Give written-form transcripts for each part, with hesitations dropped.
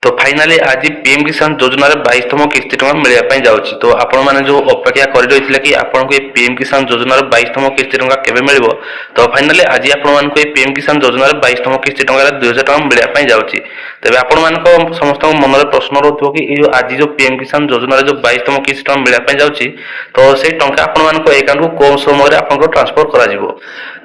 तो फाइनाली आज पीएम किसान योजन 22तम किस्ती टका मिलवाई जाऊँगी। तो आपण मैंने जो अपेक्षा कर रही कि आपको पीएम किसान योजन 22तम किस्ती टका केवे मिल, तो फाइनाली आज आपण पीएम किसान योजन 22तम किस्ती टका 2000 टका मिलवाई जाऊँगी। तेज आपण समस्त मन में प्रश्न रोक कि आज जो पीएम किसान योजन जो 22तम किस्ती टका मिलवाई जाऊँगी, तो से टंका आपण अकाउंट को कौन समय आपको ट्रांसफर कर।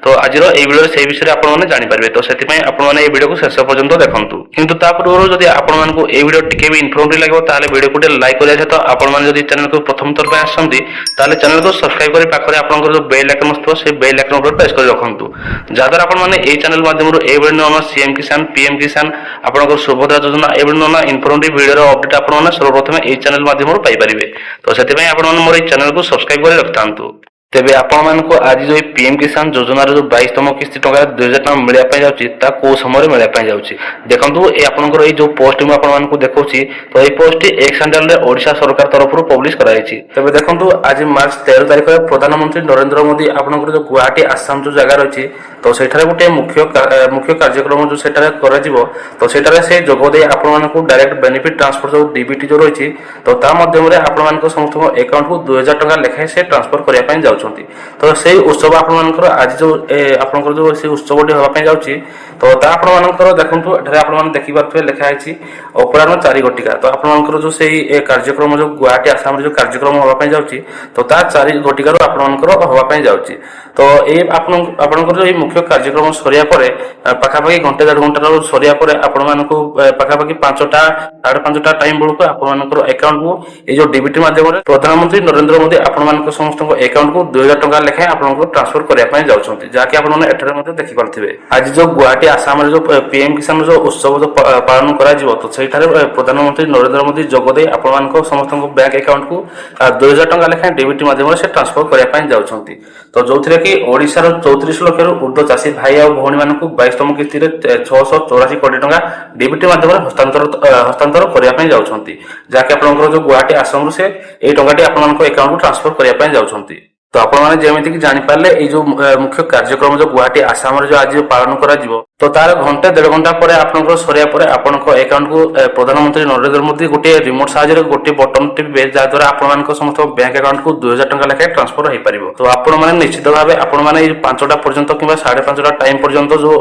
तो आज भिडियो से विषय आपने जानीपारे, तो से आपने भिडियो को शेष पर्यंत देखूँ। किंतु पूर्व जब आपको ये भिडियो टिके भी इनफॉर्मेटिव लगे ताले भिडियो को लाइक कर सहित आपने चैनल को प्रथम थर पर आसती चैनल को सब्सक्राइब कर पाखे आप जो बेल आइकन थो से बेल आइकन पर प्रेस कर रखुँ, जहाँद्वारा आपने ये चैनल माध्यम नुआ सीएम किसान पीएम किसान आपंकर सुभद्रा योजना ये नुआ इनफॉर्मेटिव भिडियो अपडेट आपने सर्वप्रथम ये चैनल माध्यम पाइपर। तो से मोर चैनल को सब्सक्राइब कर रखि था। तेबे आपण आज जो पीएम किसान योजन जो 22तम किस्ती टका 2000 टका मिलवाई जाऊँगी कौ समय मिलवाई जाऊँगी देखो। ये आपंकर ये जो पोस्ट में आपको देखा, तो ये पोस्ट एक्स हैंडल ओडिशा सरकार तरफ पब्लिश कराई। तेज देखो आज मार्च 13 तारिख में प्रधानमंत्री नरेंद्र मोदी आपंकर जो गुवाहाटी आसाम जो जगह रही, तो सेठारे गोटे मुख्य कार्यक्रम जो सेठारे कराजिवो, तो सेठारे से जोगदे आपको डायरेक्ट बेनिफिट ट्रांसफर जो डीबीटी जो रही, तो ता माध्यम आपको समस्त अकाउंट को 2000 टका लेखाएं से ट्रांसफर करने जाऊँ। तो से उत्सव आपंकर आज जो आपंकर जो से उत्सव होगापी जाऊँगी, तो आपंकर देखो आप देखिपे लिखाई अपराह 4 घटिका। तो आपंकर जो से कार्यक्रम जो गुवाहाटी आसाम जो कार्यक्रम होगापी जाऊँगी, तो 4 घटिकार आपंकर होगापी जाऊँगी। तो ये आपंकर जो मुख्य कार्यक्रम सरिया पाखापाखि घंटे 1.5 घंटा सरिया आपको पाखापाखि 5टा 5:30 टाइम बेलू आपंकर अकाउंट को ये जो डीबीटी माध्यम प्रधानमंत्री नरेंद्र मोदी आप समस्त अकाउंट को 2000 टका लेखाएं आपको ट्रांसफर करने जाऊँगी, जहाँकि आपने देखिपे। आज जो गुवाहाटी आसाम जो पीएम किसान जो उत्सव जो पालन कर, तो सेठारे प्रधानमंत्री नरेंद्र मोदी जोगदे आप समस्त बैंक अकाउंट को 2000 टका लेखाएं डीबीटी माध्यम से ट्रांसफर करने जाऊँगी। तो जो कि ओडिशार 34 लाख ऊर्ध्व चाषी भाई और भौणी मान 22तम किस्ती 684 कोटी टका डीबीटी माध्यम हस्तांतर करने जाऊँगी, जहाँकि आपंकर जो गुवाहाटी आसाम से ये टंकाटी आपंक अकाउंट को ट्रांसफर करने जाऊँगी। तो आपने जमीक जानीपारे ये जो मुख्य कार्यक्रम जो गुवाहाटी आसाम जो आज पालन करा, तो तार घंटे 1.5 घंटा पर आपंकर सरिया आपंक अकाउंट को प्रधानमंत्री नरेंद्र मोदी गोटे रिमोट साहाय्य गोटे बटन टिपे, जहाँद्वारा आप समस्त बैंक अकाउंट को 2000 टका लेखाएं ट्रांसफर हो पार। तो आपने निश्चित भाव आपने 5टा पर्यंत कि 5:30 टाइम पर्यंत जो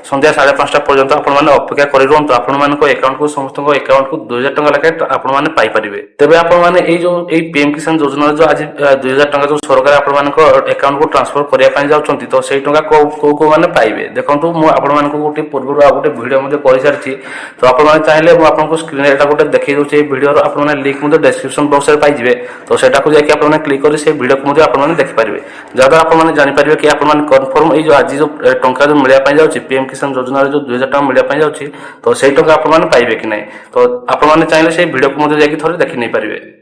संध्या 5:30 पर्यंत आपने अपेक्षा कर रुहतु, अकाउंट को समस्त अकाउंट को 2000 टका लेखाएं आपने पाइपर। तेज आपने जो पीएम किसान योजना जो आज 2000 टका जो सरकार आपंक अकाउंट को ट्रांसफर करने जाऊँगी, तो से टंका कौ मैंने पाइबे देखो। आपको गोटे पूर्व आ गोटे भिडियो कर सारी, तो आपने चाहिए आपको स्क्रीन गोटे देखी दूसरी भिडियो आपने लिंक डिस्क्रिप्शन बॉक्स में पाइबे। तो सेटा को जाकि आपने क्लिक कर से भिडियो को आपने देखिपारे, जहाँद्वारा आपने जानीपारे कि आपने कन्फर्म ये जो आज जो टंका जो मिलवाई जाऊँगी पीएम किसान योजन जो 2000 टका मिलवाई जाऊँगी, तो से टंका आपने पाइबे कि नहीं। तो आपने चाहिए से भिडियो को जाकि थोड़े देखी नहीं पारे।